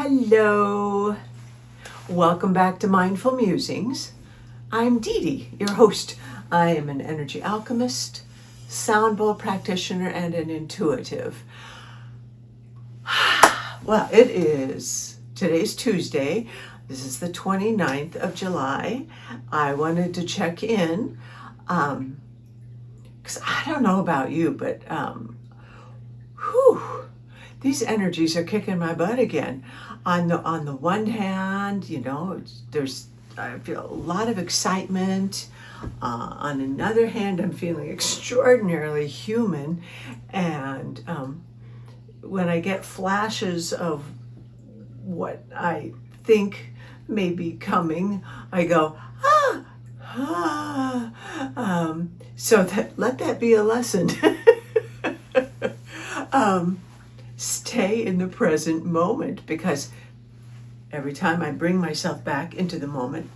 Hello, welcome back to Mindful Musings. I'm Dee Dee, your host. I am an energy alchemist, sound bowl practitioner, and an intuitive. Well, today's Tuesday. This is the 29th of July. I wanted to check in because I don't know about you, but these energies are kicking my butt again. On the one hand, I feel a lot of excitement. On another hand, I'm feeling extraordinarily human, and when I get flashes of what I think may be coming, I go, let that be a lesson. Stay in the present moment, because every time I bring myself back into the moment,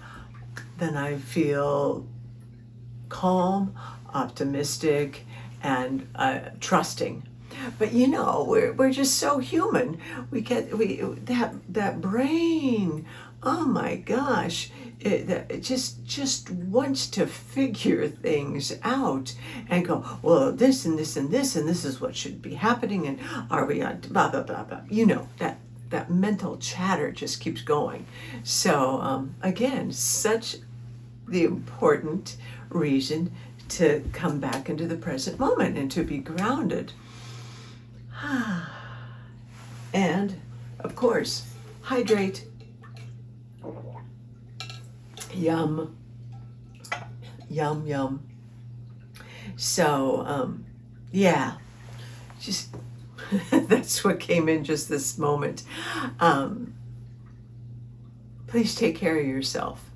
then I feel calm, optimistic, and trusting. But we're just so human. That brain. Oh my gosh, it just wants to figure things out and go, well, this and this and this and this is what should be happening, and are we on blah blah blah blah. That mental chatter just keeps going. So again, such the important reason to come back into the present moment and to be grounded. And of course, hydrate. Yum, yum, yum. So, just that's what came in just this moment. Please take care of yourself.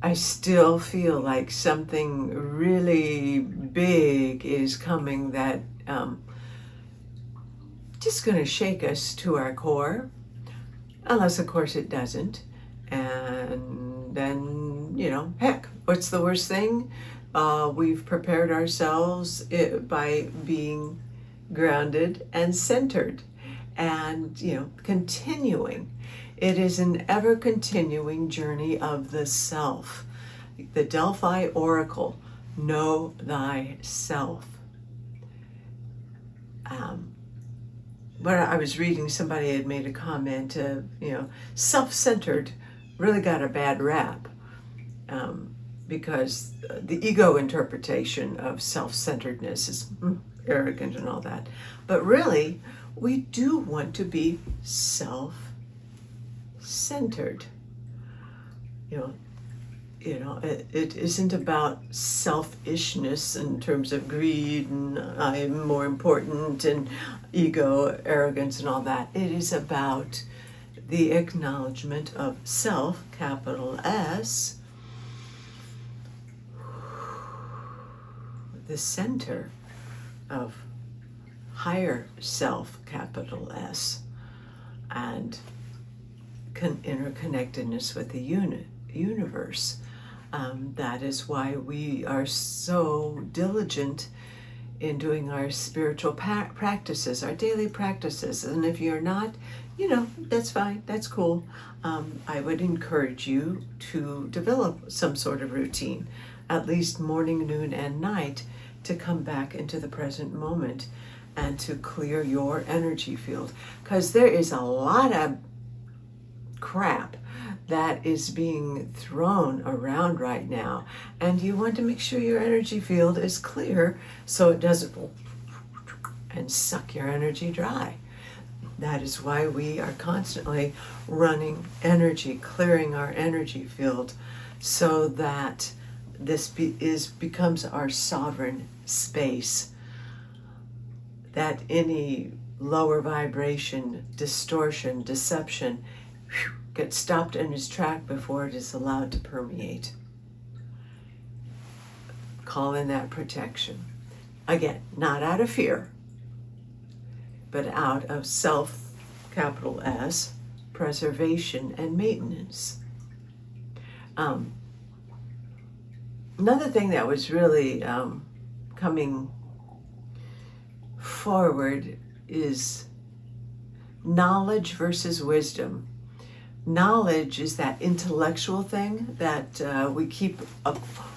I still feel like something really big is coming that just going to shake us to our core, unless of course it doesn't. And then, heck, what's the worst thing? We've prepared ourselves by being grounded and centered and, continuing. It is an ever continuing journey of the self. The Delphi Oracle, know thyself. When I was reading, somebody had made a comment of, self-centered really got a bad rap because the ego interpretation of self-centeredness is arrogant and all that. But really, we do want to be self-centered. It isn't about selfishness in terms of greed and I'm more important and ego, arrogance and all that. It is about the acknowledgement of self, capital S, the center of higher self, capital S, and interconnectedness with the universe. That is why we are so diligent in doing our spiritual practices, our daily practices. And if you're not, that's fine, that's cool. I would encourage you to develop some sort of routine, at least morning, noon, and night, to come back into the present moment and to clear your energy field. Because there is a lot of crap that is being thrown around right now, and you want to make sure your energy field is clear so it doesn't and suck your energy dry. That is why we are constantly running energy, clearing our energy field, so that this becomes our sovereign space, that any lower vibration, distortion, deception gets stopped in its track before it is allowed to permeate. Call in that protection. Again, not out of fear, but out of self, capital S, preservation and maintenance. Another thing that was really coming forward is knowledge versus wisdom. Knowledge is that intellectual thing that we keep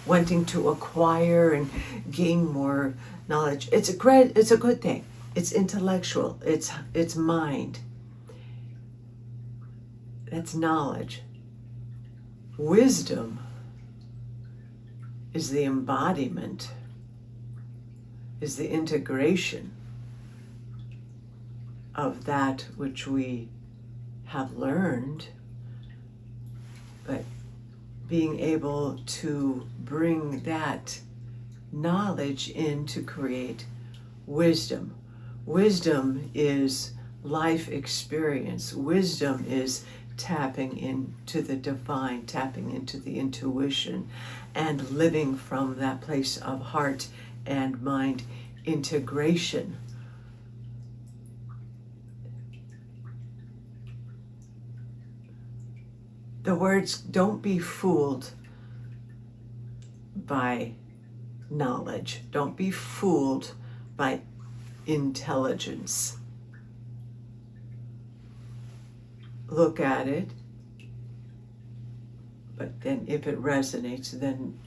wanting to acquire and gain more knowledge. It's a good thing. It's intellectual. It's mind. That's knowledge. Wisdom is the embodiment, is the integration of that which we have learned, but being able to bring that knowledge in to create wisdom. Wisdom is life experience. Wisdom is tapping into the divine, tapping into the intuition, and living from that place of heart and mind integration. The words, don't be fooled by knowledge. Don't be fooled by intelligence. Look at it, but then if it resonates, then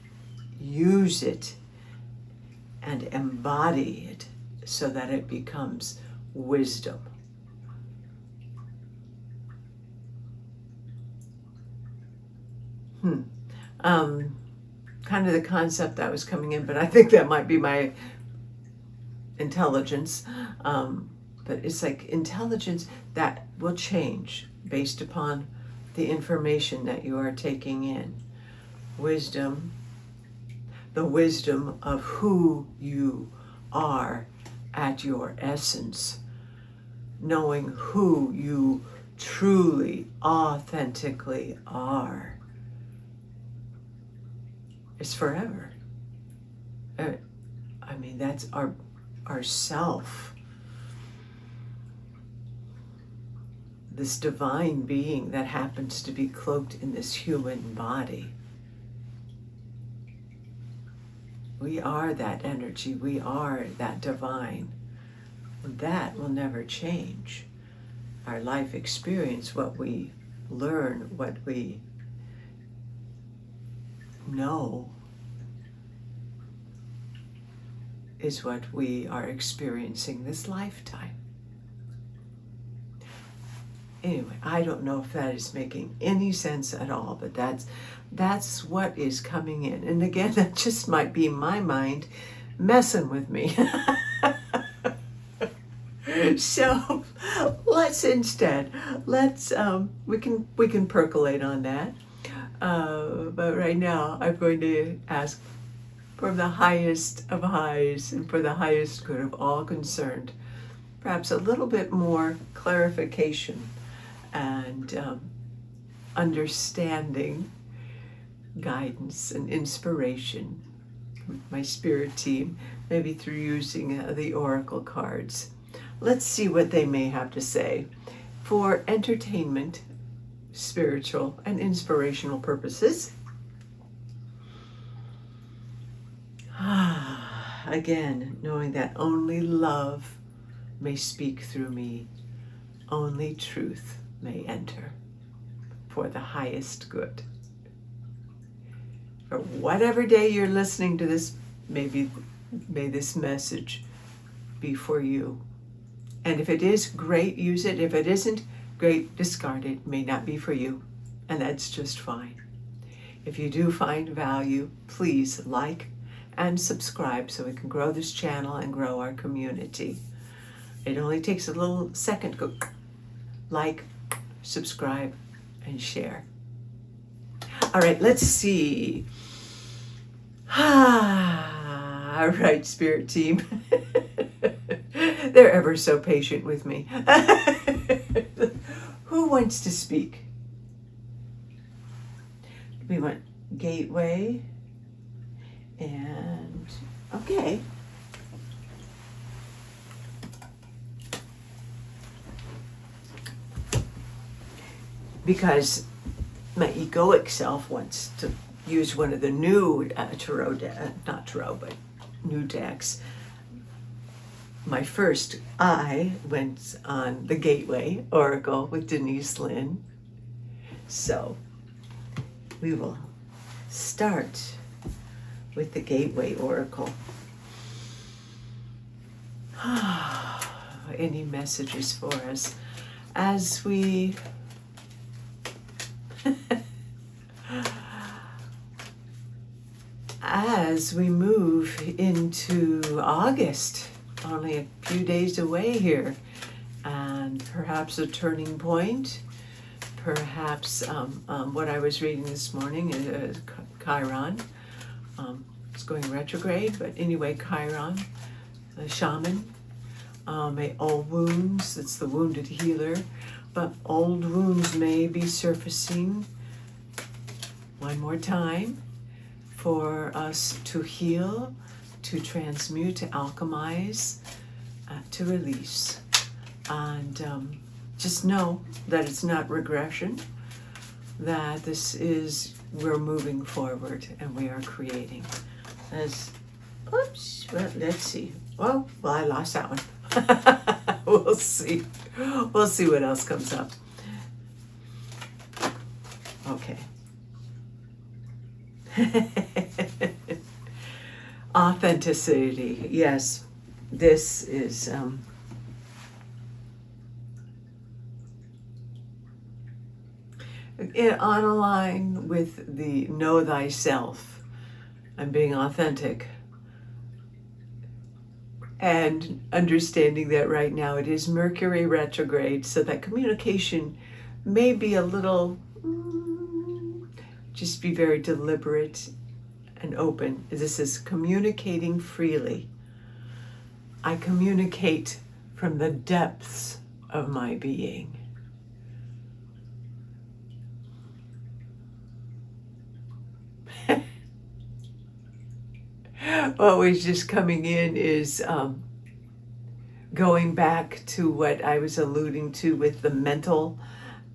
use it and embody it so that it becomes wisdom. Kind of the concept that was coming in, but I think that might be my intelligence. But it's like intelligence that will change based upon the information that you are taking in. Wisdom, the wisdom of who you are at your essence, knowing who you truly, authentically are. It's forever. I mean, that's our self. This divine being that happens to be cloaked in this human body. We are that energy. We are that divine. And that will never change. Our life experience, what we learn, what we know, is what we are experiencing this lifetime. Anyway, I don't know if that is making any sense at all, but that's what is coming in. And again, that just might be my mind messing with me. So let's instead, we can percolate on that. But right now, I'm going to ask from the highest of highs and for the highest good of all concerned, perhaps a little bit more clarification and understanding, guidance and inspiration with my spirit team, maybe through using the oracle cards. Let's see what they may have to say for entertainment, spiritual and inspirational purposes. Again, knowing that only love may speak through me, only truth may enter for the highest good. For whatever day you're listening to this, may this message be for you. And if it is, great, use it. If it isn't, great, discard it. May not be for you, and that's just fine. If you do find value, please like and subscribe so we can grow this channel and grow our community. It only takes a little second to go like, subscribe, and share. All right, let's see. All right, spirit team. They're ever so patient with me. Who wants to speak? We want gateway. And okay. Because my egoic self wants to use one of the new tarot, not tarot, but new decks. my first I went on the Gateway Oracle with Denise Lynn. So we will start with the Gateway Oracle. Any messages for us as we as we move into August, only a few days away here, and perhaps a turning point, perhaps what I was reading this morning is Chiron. It's going retrograde, but anyway, Chiron, the shaman, old wounds, it's the wounded healer, but old wounds may be surfacing one more time for us to heal, to transmute, to alchemize, to release. And just know that it's not regression, that this is, we're moving forward and we are creating. Oops, well, let's see. Well, I lost that one. We'll see. We'll see what else comes up. Okay. Authenticity. Yes, this is on a line with the know thyself and being authentic, and understanding that right now it is Mercury retrograde, so that communication may be a little, just be very deliberate and open. This is communicating freely. I communicate from the depths of my being. What was just coming in is going back to what I was alluding to with the mental,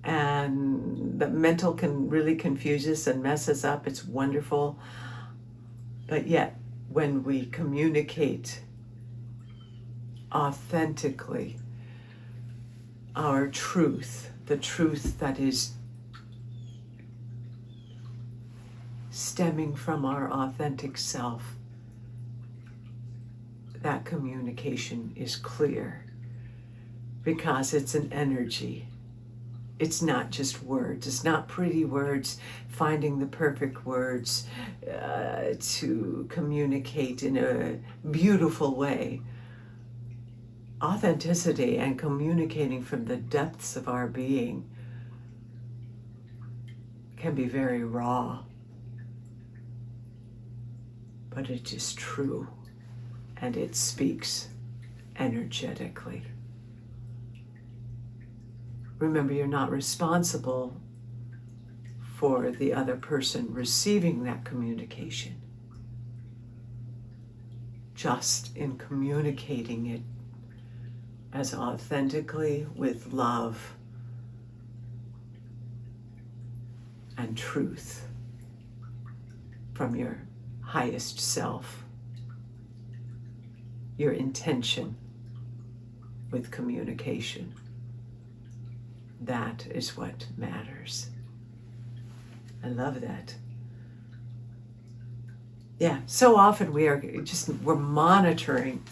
and the mental can really confuse us and mess us up. It's wonderful. But yet, when we communicate authentically our truth, the truth that is stemming from our authentic self, that communication is clear, because it's an energy. It's not just words. It's not pretty words, finding the perfect words to communicate in a beautiful way. Authenticity and communicating from the depths of our being can be very raw, but it is true, and it speaks energetically. Remember, you're not responsible for the other person receiving that communication. Just in communicating it as authentically with love and truth from your highest self, your intention with communication. That is what matters. I love that. Yeah, so often we're monitoring.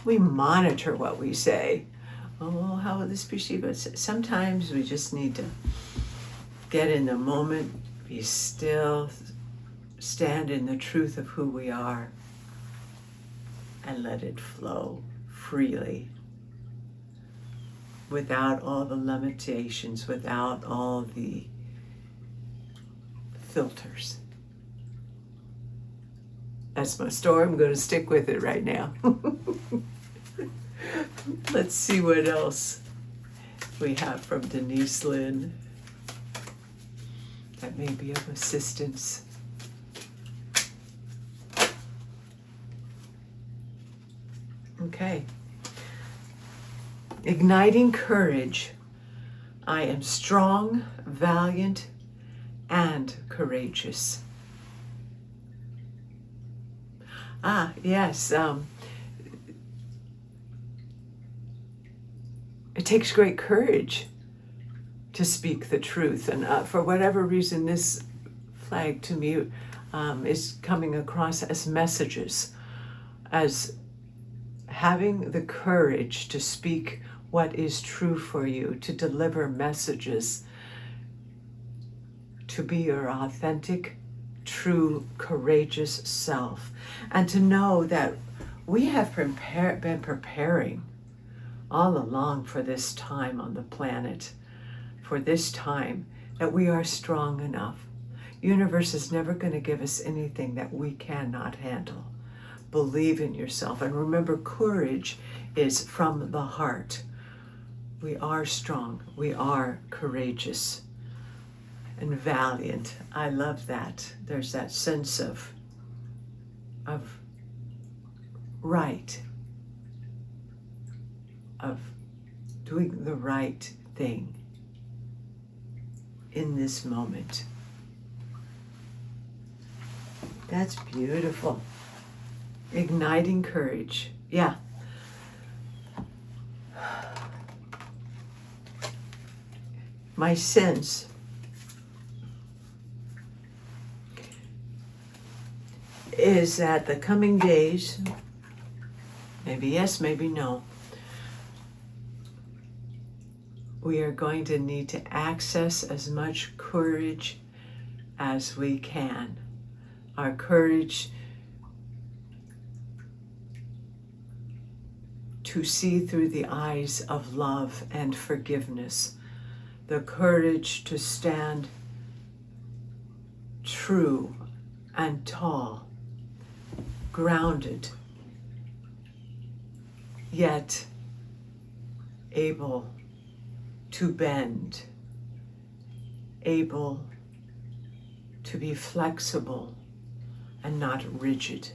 We monitor what we say. Oh, how will this be perceived? But sometimes we just need to get in the moment, be still, stand in the truth of who we are, and let it flow freely, without all the limitations, without all the filters. That's my story. I'm going to stick with it right now. Let's see what else we have from Denise Lynn that may be of assistance. Okay. Igniting courage. I am strong, valiant, and courageous. Yes. It takes great courage to speak the truth. And for whatever reason, this flag to me is coming across as messages, as having the courage to speak what is true for you, to deliver messages, to be your authentic, true, courageous self, and to know that we have been preparing all along for this time on the planet, for this time that we are strong enough. Universe is never going to give us anything that we cannot handle. Believe in yourself. And remember, courage is from the heart. We are strong. We are courageous and valiant. I love that. There's that sense of right, of doing the right thing in this moment. That's beautiful. Igniting courage. Yeah. My sense is that the coming days, maybe yes, maybe no, we are going to need to access as much courage as we can. Our courage to see through the eyes of love and forgiveness. The courage to stand true and tall, grounded, yet able to bend, able to be flexible and not rigid.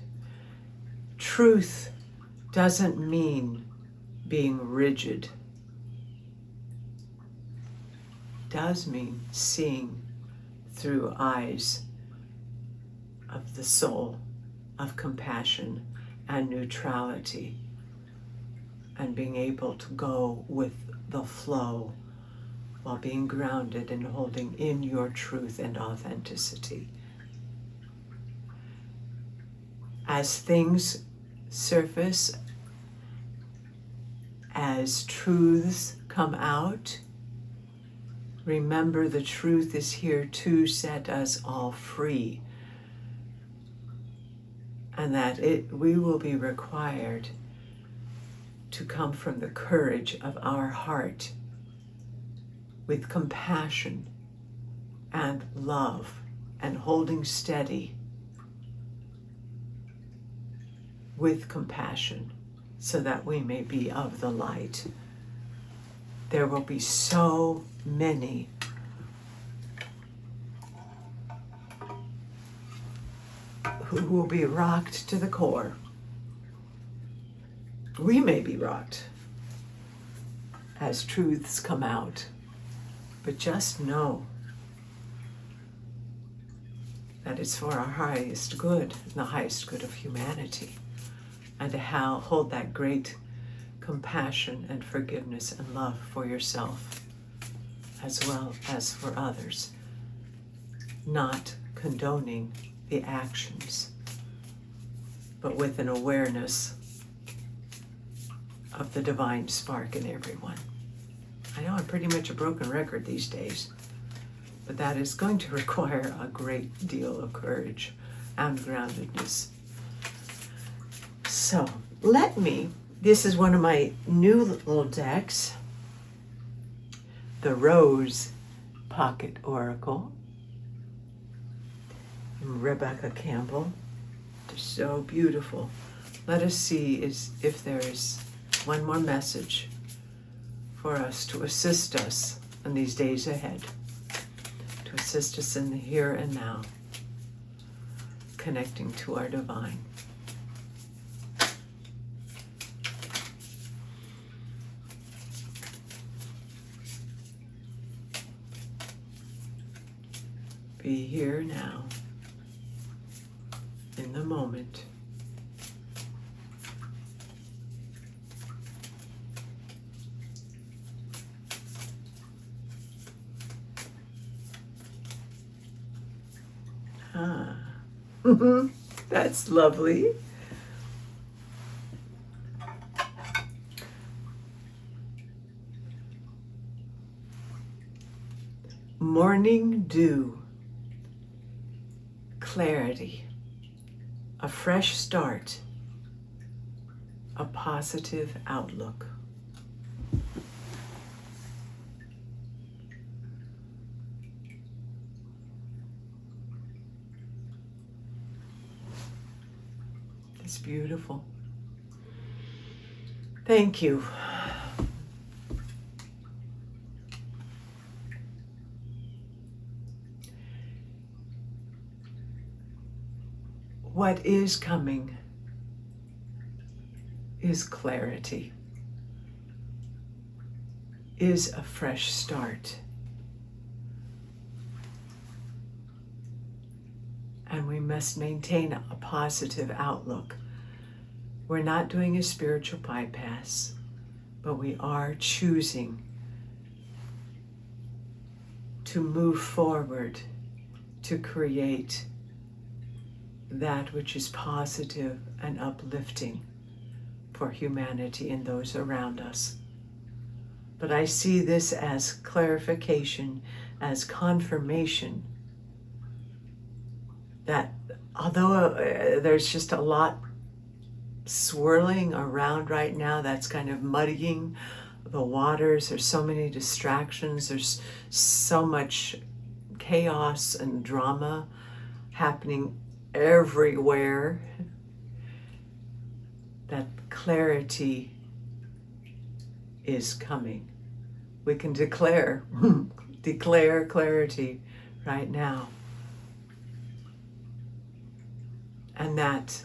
Truth doesn't mean being rigid. It does mean seeing through eyes of the soul, of compassion and neutrality, and being able to go with the flow while being grounded and holding in your truth and authenticity. As things surface, as truths come out, remember the truth is here to set us all free, and that we will be required to come from the courage of our heart with compassion and love and holding steady with compassion so that we may be of the light. There will be so many who will be rocked to the core. We may be rocked as truths come out, but just know that it's for our highest good, the highest good of humanity, and to hold that great compassion and forgiveness and love for yourself as well as for others, not condoning the actions, but with an awareness of the divine spark in everyone. I know I'm pretty much a broken record these days, but that is going to require a great deal of courage and groundedness. So this is one of my new little decks, the Rose Pocket Oracle, from Rebecca Campbell. They're so beautiful. Let us see if there is one more message for us to assist us in these days ahead, to assist us in the here and now, connecting to our divine. Be here now, in the moment. That's lovely. Morning dew, clarity, a fresh start, a positive outlook. It's beautiful. Thank you. What is coming is clarity, is a fresh start. And we must maintain a positive outlook. We're not doing a spiritual bypass, but we are choosing to move forward to create that which is positive and uplifting for humanity and those around us. But I see this as clarification, as confirmation that although there's just a lot swirling around right now that's kind of muddying the waters, there's so many distractions, there's so much chaos and drama happening everywhere, that clarity is coming. We can declare clarity right now. And that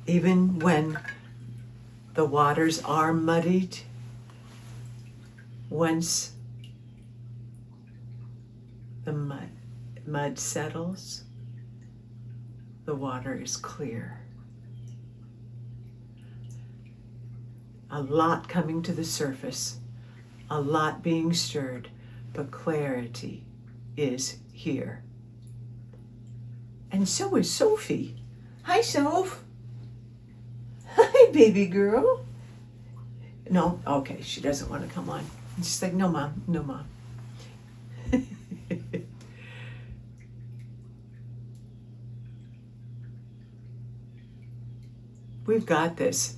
even when the waters are muddied, once the mud settles, the water is clear. A lot coming to the surface, a lot being stirred, but clarity is here. And so is Sophie. Hi, Soph. Hi, baby girl. No, okay, she doesn't want to come on. And she's like, no, Mom, no, Mom. We've got this.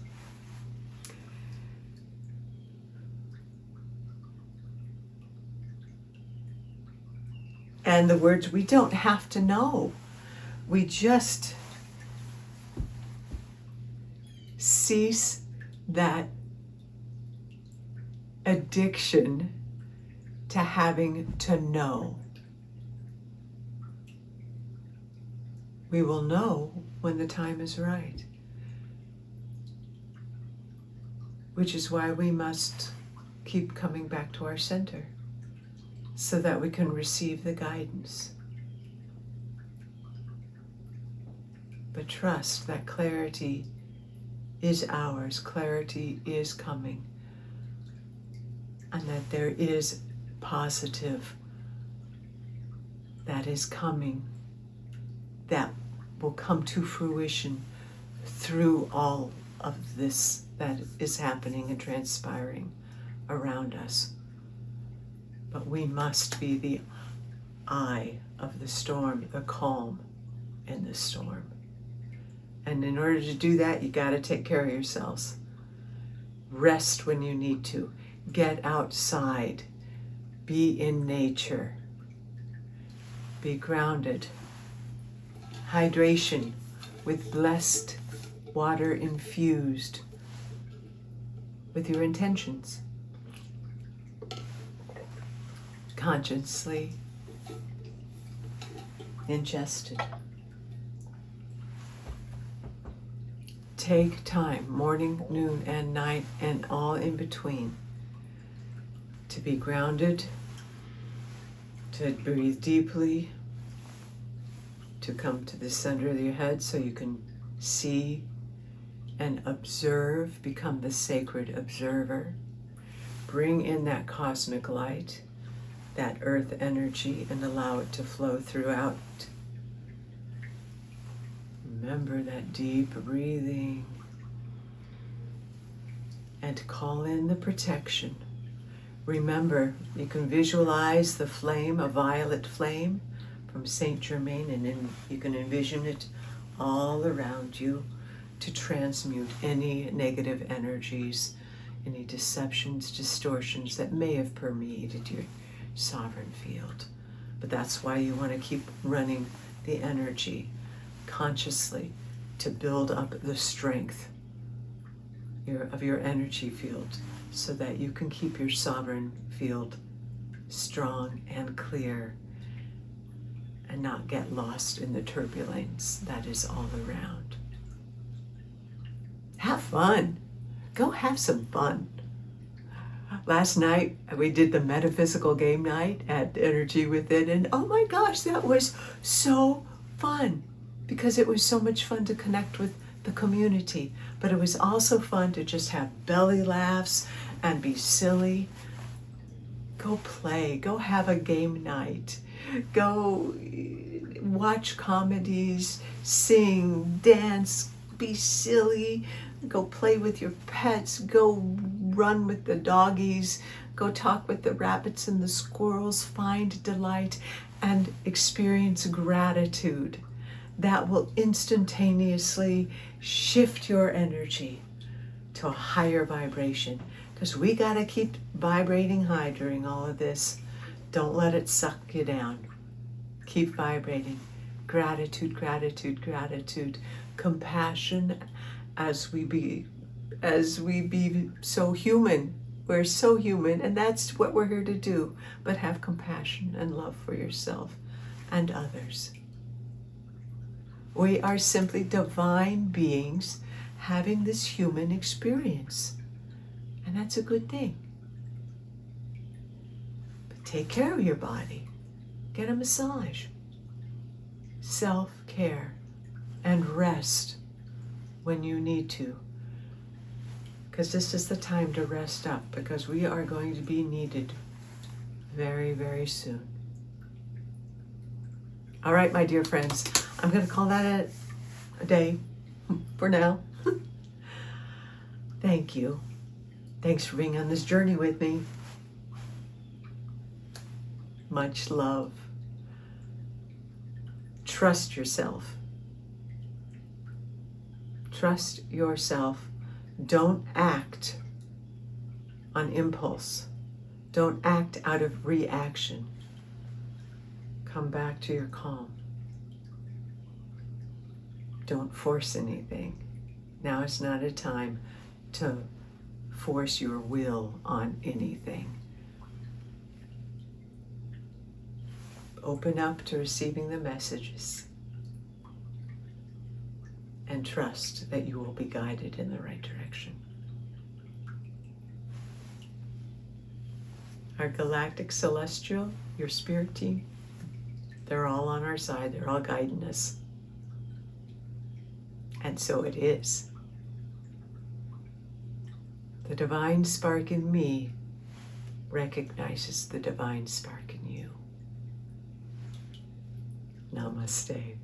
And the words, we don't have to know. We just cease that addiction to having to know. We will know when the time is right. Which is why we must keep coming back to our center, so that we can receive the guidance. But trust that clarity is ours, clarity is coming, and that there is positive that is coming, that will come to fruition through all of this that is happening and transpiring around us. But we must be the eye of the storm, the calm in the storm. And in order to do that, you got to take care of yourselves. Rest when you need to. Get outside. Be in nature. Be grounded. Hydration with blessed water infused with your intentions. Consciously ingested. Take time, morning, noon, and night, and all in between, to be grounded, to breathe deeply, to come to the center of your head so you can see and observe, become the sacred observer. Bring in that cosmic light, that earth energy, and allow it to flow throughout Remember that deep breathing. And call in the protection. Remember, you can visualize the flame, a violet flame from Saint Germain, and then you can envision it all around you to transmute any negative energies, any deceptions, distortions that may have permeated your sovereign field. But that's why you want to keep running the energy consciously to build up the strength of your energy field so that you can keep your sovereign field strong and clear and not get lost in the turbulence that is all around. Have fun. Go have some fun. Last night we did the metaphysical game night at Energy Within, and oh my gosh, that was so fun because it was so much fun to connect with the community, but it was also fun to just have belly laughs and be silly. Go play, go have a game night, go watch comedies, sing, dance, be silly, go play with your pets, go run with the doggies, go talk with the rabbits and the squirrels, find delight and experience gratitude. That will instantaneously shift your energy to a higher vibration, because we got to keep vibrating high during all of this. Don't let it suck you down. Keep vibrating. Gratitude, gratitude, gratitude. Compassion as we be so human. We're so human, and that's what we're here to do. But have compassion and love for yourself and others. We are simply divine beings having this human experience. And that's a good thing. But take care of your body. Get a massage. Self-care. And rest when you need to. Because this is the time to rest up, because we are going to be needed very, very soon. All right, my dear friends, I'm going to call that a day for now. Thank you. Thanks for being on this journey with me. Much love. Trust yourself. Trust yourself. Don't act on impulse. Don't act out of reaction. Come back to your calm. Don't force anything. Now is not a time to force your will on anything. Open up to receiving the messages and trust that you will be guided in the right direction. Our galactic celestial, your spirit team, they're all on our side. They're all guiding us. And so it is. The divine spark in me recognizes the divine spark in you. Namaste.